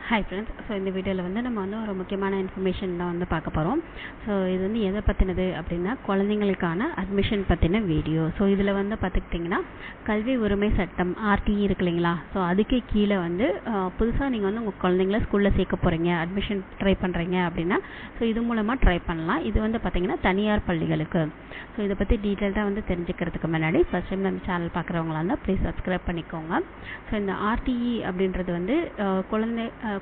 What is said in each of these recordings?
Hi friends. So இந்த வீடியோவில் நம்ம ஒரு முக்கியமான இன்ஃபர்மேஷன் தான் பார்க்க போகிறோம். ஸோ இது எதை பற்றினது அப்படின்னா குழந்தைங்களுக்கான அட்மிஷன் பற்றின வீடியோ. ஸோ இதில் பார்த்துக்கிட்டிங்கன்னா கல்வி உரிமை சட்டம் ஆர்டிஇ இருக்கு இல்லைங்களா. ஸோ அதுக்கு கீழே புதுசாக நீங்கள் உங்கள் குழந்தைங்கள ஸ்கூலில் சேர்க்க போகிறீங்க, அட்மிஷன் ட்ரை பண்ணுறீங்க அப்படின்னா ஸோ இது மூலமாக ட்ரை பண்ணலாம். இது பார்த்திங்கன்னா தனியார் பள்ளிகளுக்கு. ஸோ இதை பற்றி டீட்டெயில்டாக தெரிஞ்சுக்கிறதுக்கு முன்னாடி ஃபஸ்ட் டைம் நம்ம சேனல் பார்க்குறவங்களா இருந்தால் ப்ளீஸ் சப்ஸ்கிரைப் பண்ணிக்கோங்க. ஸோ இந்த ஆர்டிஇ அப்படின்றது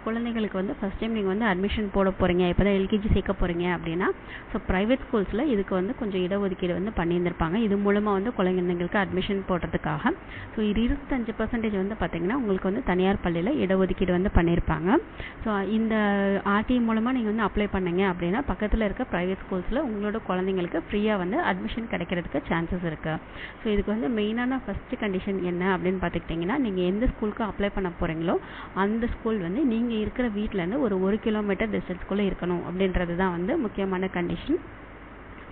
குழந்தைகளுக்கு ஃபஸ்ட் டைம் நீங்கள் அட்மிஷன் போட போகிறீங்க, இப்போ தான் எல்கேஜி சேர்க்க போகிறீங்க அப்படின்னா ஸோ ப்ரைவேட் ஸ்கூல்ஸில் இதுக்கு கொஞ்சம் இடஒதுக்கீடு பண்ணியிருந்திருப்பாங்க. இது மூலமாக குழந்தைங்களுக்கு அட்மிஷன் போடுறதுக்காக. ஸோ 25% பார்த்திங்கன்னா உங்களுக்கு தனியார் பள்ளியில் இடஒதுக்கீடு பண்ணியிருப்பாங்க. ஸோ இந்த ஆர்டிஇ மூலமாக நீங்கள் அப்ளை பண்ணீங்க அப்படின்னா பக்கத்தில் இருக்க ப்ரைவேட் ஸ்கூல்ஸில் உங்களோட குழந்தைங்களுக்கு ஃப்ரீயாக அட்மிஷன் கிடைக்கிறதுக்கு சான்சஸ் இருக்குது. ஸோ இதுக்கு மெயினான ஃபஸ்ட்டு கண்டிஷன் என்ன அப்படின்னு பார்த்துக்கிட்டிங்கன்னா, நீங்கள் எந்த ஸ்கூலுக்கு அப்ளை பண்ண போகிறீங்களோ அந்த ஸ்கூல் நீங்கள் இருக்கிற வீட்டிலேருந்து ஒரு கிலோமீட்டர் டிஸ்டன்ஸ்குள்ளே இருக்கணும் அப்படின்றது தான் முக்கியமான கண்டிஷன்.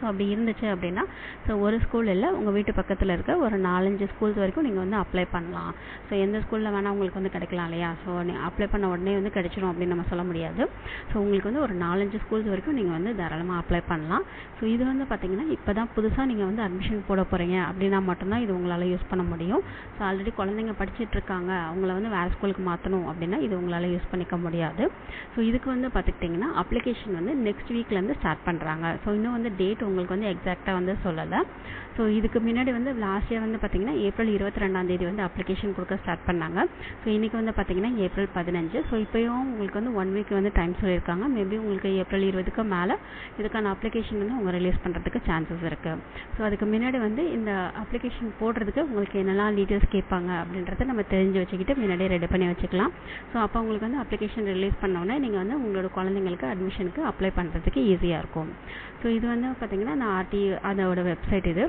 ஸோ அப்படி இருந்துச்சு அப்படின்னா ஸோ ஒரு ஸ்கூல் இல்லை, உங்கள் வீட்டு பக்கத்தில் இருக்க ஒரு 4-5 ஸ்கூல்ஸ் வரைக்கும் நீங்கள் அப்ளை பண்ணலாம். ஸோ எந்த ஸ்கூலில் வேணால் உங்களுக்கு கிடைக்கலாம் இல்லையா. ஸோ அப்ளை பண்ண உடனே கிடைச்சிடும் அப்படின்னு நம்ம சொல்ல முடியாது. ஸோ உங்களுக்கு ஒரு 4-5 ஸ்கூல்ஸ் வரைக்கும் நீங்கள் தாராளமாக அப்ளை பண்ணலாம். ஸோ இது பார்த்தீங்கன்னா இப்போ தான் புதுசாக நீங்கள் அட்மிஷன் போட போகிறீங்க அப்படின்னா மட்டும்தான் இது உங்களால் யூஸ் பண்ண முடியும். ஸோ ஆல்ரெடி குழந்தைங்க படிச்சுட்டு இருக்காங்க, அவங்கள வேறு ஸ்கூலுக்கு மாற்றணும் அப்படின்னா இது உங்களால் யூஸ் பண்ணிக்க முடியாது. ஸோ இதுக்கு பார்த்துக்கிட்டிங்கன்னா அப்ளிகேஷன் நெக்ஸ்ட் வீக்லேருந்து ஸ்டார்ட் பண்ணுறாங்க. ஸோ இன்னும் டேட் உங்களுக்கு எக்ஸாக்டாக சொல்லலை. ஸோ இதுக்கு முன்னாடி லாஸ்ட் இயர் பார்த்தீங்கன்னா ஏப்ரல் 22 அப்ளிகேஷன் கொடுக்க ஸ்டார்ட் பண்ணாங்க. ஸோ இன்றைக்கி பார்த்தீங்கன்னா ஏப்ரல் 15. ஸோ இப்போயும் உங்களுக்கு 1 வீக் டைம் சொல்லியிருக்காங்க. மேபி உங்களுக்கு ஏப்ரல் 20க்கு மேலே இதுக்கான அப்ளிகேஷன் அவங்க ரிலீஸ் பண்ணுறதுக்கு சான்சஸ் இருக்குது. ஸோ அதுக்கு முன்னாடி இந்த அப்ளிகேஷன் போடுறதுக்கு உங்களுக்கு என்னெல்லாம் டீட்டெயில்ஸ் கேட்பாங்க அப்படின்றத நம்ம தெரிஞ்சு வச்சுக்கிட்டு முன்னாடியே ரெடி பண்ணி வச்சுக்கலாம். ஸோ அப்போ உங்களுக்கு அப்ளிகேஷன் ரிலீஸ் பண்ணோன்னே நீங்கள் உங்களோட குழந்தைங்களுக்கு அட்மிஷனுக்கு அப்ளை பண்ணுறதுக்கு ஈஸியாக இருக்கும். ஸோ இது பார்த்தீங்கன்னா நான் ஆர்டி அதோட வெப்சைட் இது.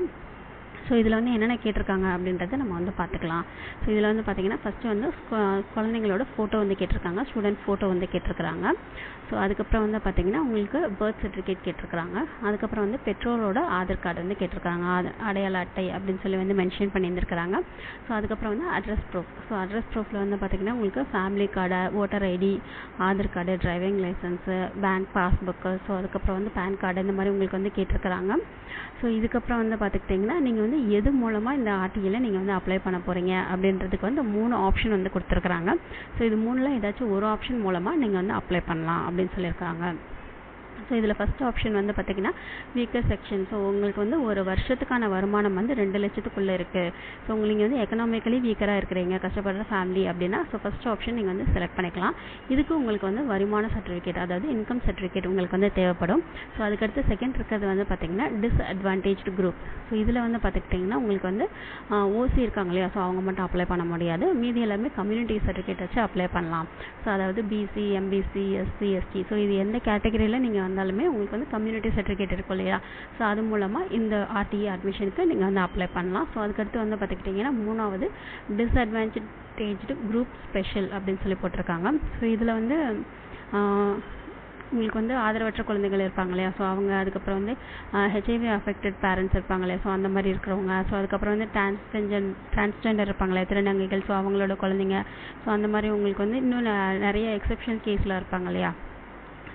ஸோ இதில் என்னென்ன கேட்டிருக்காங்க அப்படின்றத நம்ம பார்த்துக்கலாம். ஸோ இதில் பார்த்தீங்கன்னா ஃபஸ்ட்டு குழந்தைங்களோட ஃபோட்டோ கேட்டிருக்காங்க, ஸ்டூடெண்ட் ஃபோட்டோ கேட்டிருக்கிறாங்க. ஸோ அதுக்கப்புறம் பார்த்தீங்கன்னா உங்களுக்கு பர்த் சர்டிஃபிகேட் கேட்டிருக்கிறாங்க. அதுக்கப்புறம் பெற்றோரோட ஆதார் கார்டு கேட்டிருக்காங்க, அடையாள அட்டை அப்படின்னு சொல்லி மென்ஷன் பண்ணியிருந்துருக்கிறாங்க. ஸோ அதுக்கப்புறம் அட்ரஸ் ப்ரூஃப். ஸோ அட்ரஸ் ப்ரூஃபில் பார்த்தீங்கன்னா உங்களுக்கு family card, voter ID, Aadhaar card, driving licence, bank passbook, so அதுக்கப்புறம் பேன் கார்டு இந்த மாதிரி உங்களுக்கு கேட்டிருக்கிறாங்க. ஸோ இதுக்கப்புறம் பார்த்துக்கிட்டிங்கன்னா நீங்கள் எது மூலமாக இந்த ஆர்டிஇயில் நீங்கள் அப்ளை பண்ண போகிறீங்க அப்படின்றதுக்கு 3 ஆப்ஷன் கொடுத்துருக்குறாங்க. ஸோ இது 3ல் ஏதாச்சும் ஒரு ஆப்ஷன் மூலமாக நீங்கள் அப்ளை பண்ணலாம் அப்படின்னு சொல்லியிருக்காங்க. ஸோ இதில் ஃபஸ்ட் ஆப்ஷன் பார்த்திங்கன்னா வீக்கர் செக்ஷன். ஸோ உங்களுக்கு ஒரு வருஷத்துக்கான வருமானம் 2 லட்சத்துக்குள்ளே இருக்குது. ஸோ உங்களுக்கு எக்கனாமிக்கலி வீக்கராக இருக்கிறீங்க, கஷ்டப்படுற ஃபேமிலி அப்படின்னா ஸோ ஃபஸ்ட் ஆப்ஷன் நீங்கள் செலக்ட் பண்ணிக்கலாம். இதுக்கு உங்களுக்கு வருமான சர்டிஃபிகேட், அதாவது இன்கம் சர்டிஃபிகேட் உங்களுக்கு தேவைப்படும். ஸோ அதுக்கடுத்து செகண்ட் இருக்கிறது பார்த்திங்கன்னா டிஸ்அட்வான்டேஜ்டு குரூப். ஸோ இதில் பார்த்துக்கிட்டிங்கன்னா உங்களுக்கு ஓசி இருக்காங்க இல்லையா. ஸோ அவங்க மட்டும் அப்ளை பண்ண முடியாது, மீதி எல்லாமே கம்யூனிட்டி சர்டிஃபிகேட் வச்சு அப்ளை பண்ணலாம். ஸோ அதாவது BC, MBC, SC, ST. So இது எந்த கேட்டகரியில் நீங்கள் வந்தாலுமே உங்களுக்கு கம்யூனிட்டி சர்டிஃபிகேட் இருக்கும் இல்லையா. ஸோ அது மூலமாக இந்த ஆர்டிஇ அட்மிஷனுக்கு நீங்கள் அப்ளை பண்ணலாம். ஸோ அதுக்கடுத்து பார்த்துக்கிட்டிங்கன்னா 3வது டிஸ்அட்வான்டேஜ்டு குரூப் ஸ்பெஷல் அப்படின்னு சொல்லி போட்டிருக்காங்க. ஸோ இதில் உங்களுக்கு ஆதரவற்ற குழந்தைகள் இருப்பாங்க இல்லையா. ஸோ அவங்க அதுக்கப்புறம் ஹெச்ஐவி அஃபெக்டட் பேரண்ட்ஸ் இருப்பாங்க இல்லையா. ஸோ அந்த மாதிரி இருக்கிறவங்க. ஸோ அதுக்கப்புறம் டிரான்ஸ்ஜெண்டர் இருப்பாங்க இல்லையா, திருநங்கைகள். ஸோ அவங்களோட குழந்தைங்க. ஸோ அந்த மாதிரி உங்களுக்கு இன்னும் நிறைய எக்ஸெப்ஷன் கேஸில் இருப்பாங்க இல்லையா.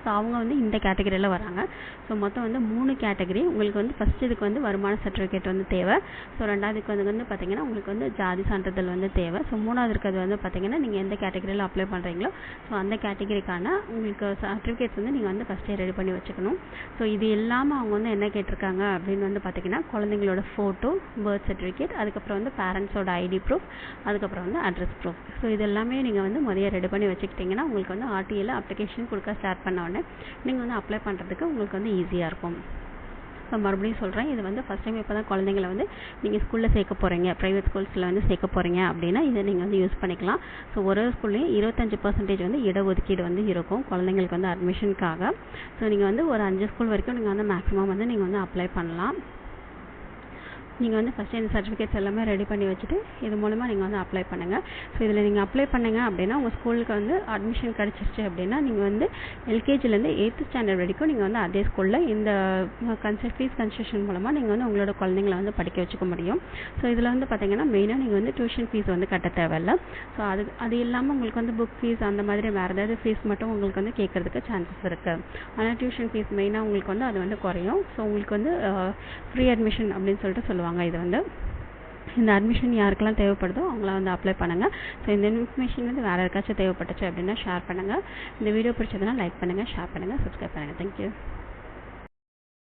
ஸோ அவங்க இந்த கேட்டகரியில் வராங்க. ஸோ மொத்தம் 3 கேட்டகரி உங்களுக்கு ஃபஸ்ட் இதுக்கு வருமான சர்டிஃபிகேட் தேவை. ஸோ ரெண்டாவதுக்கு பார்த்திங்கன்னா உங்களுக்கு ஜாதி சான்றிதழ் தேவை. ஸோ மூணாவது இருக்கிறது பார்த்திங்கன்னா நீங்கள் எந்த கேட்டகரியில் அப்ளை பண்ணுறீங்களோ ஸோ அந்த கேட்டகரிக்கான உங்களுக்கு சர்டிஃபிகேட்ஸ் நீங்கள் ஃபஸ்ட்டே ரெடி பண்ணி வச்சுக்கணும். ஸோ இது இல்லாமல் அவங்க என்ன கேட்டிருக்காங்க அப்படின்னு பார்த்திங்கன்னா குழந்தைங்களோட ஃபோட்டோ, பர்த் சர்டிஃபிகேட், அதுக்கப்புறம் பேரண்ட்ஸோட ஐடி ப்ரூஃப், அதுக்கப்புறம் அட்ரஸ் ப்ரூஃப். ஸோ இது எல்லாமே நீங்கள் முதல்ல ரெடி பண்ணி வச்சுக்கிட்டிங்கன்னா உங்களுக்கு ஆர்டிஇயில் அப்ளிகேஷன் கொடுக்க ஸ்டார்ட் பண்ண உடனே நீங்கள் அப்ளை பண்ணுறதுக்கு உங்களுக்கு ஈஸியாக இருக்கும். ஸோ மறுபடியும் சொல்கிறேன், இது ஃபஸ்ட் டைம் இப்போ தான் குழந்தைங்களை நீங்கள் ஸ்கூலில் சேர்க்க போகிறீங்க, ப்ரைவேட் ஸ்கூல்ஸில் சேர்க்க போகிறீங்க அப்படின்னா இதை நீங்கள் யூஸ் பண்ணிக்கலாம். ஸோ ஒரு ஸ்கூல்லையும் 25% இடஒதுக்கீடு இருக்கும் குழந்தைங்களுக்கு அட்மிஷனுக்காக. ஸோ நீங்கள் ஒரு 5 ஸ்கூல் வரைக்கும் நீங்கள் மேக்ஸிமம் நீங்கள் அப்ளை பண்ணலாம். நீங்கள் வந்து ஃபஸ்ட்டு இந்த சர்டிஃபிகேட்ஸ் எல்லாமே ரெடி பண்ணி வச்சுட்டு இது மூலமாக நீங்கள் வந்து அப்ளை பண்ணுங்கள். ஸோ இதில் நீங்கள் அப்ளை பண்ணுங்க அப்படின்னா உங்கள் ஸ்கூலுக்கு வந்து அட்மிஷன் கிடச்சிருச்சு அப்படின்னா நீங்கள் வந்து எல்கேஜிலேருந்து 8th ஸ்டாண்டர்ட் வரைக்கும் நீங்கள் வந்து அதே ஸ்கூலில் இந்த ஃபீஸ் கன்செஷன் மூலமாக நீங்கள் வந்து உங்களோட குழந்தைங்களை வந்து படிக்க வச்சுக்க முடியும். ஸோ இதில் வந்து பார்த்தீங்கன்னா மெயினாக நீங்கள் வந்து டியூஷன் ஃபீஸ் வந்து கட்ட தேவையில்லை. ஸோ அது இல்லாமல் உங்களுக்கு வந்து புக் ஃபீஸ் அந்த மாதிரி வேறு ஏதாவது ஃபீஸ் மட்டும் உங்களுக்கு வந்து கேட்குறதுக்கு சான்சஸ் இருக்குது. ஆனால் டியூஷன் ஃபீஸ் மெயினாக உங்களுக்கு வந்து அது வந்து குறையும். ஸோ உங்களுக்கு வந்து ஃப்ரீ அட்மிஷன் அப்படின்னு சொல்லிட்டு சொல்லுவாங்க. இது வந்து இந்த அட்மிஷன் யாருக்கெல்லாம் தேவைப்படுதோ அவங்களாம் வந்து அப்ளை பண்ணுங்கள். ஸோ இந்த இன்ஃபர்மேஷன் வந்து வேறு யாருக்காச்சும் தேவைப்பட்டுச்சு அப்படின்னா ஷேர் பண்ணுங்கள். இந்த வீடியோ பிடிச்சதுன்னா லைக் பண்ணுங்கள், ஷேர் பண்ணுங்கள், சப்ஸ்கிரைப் பண்ணுங்கள். தேங்க்யூ.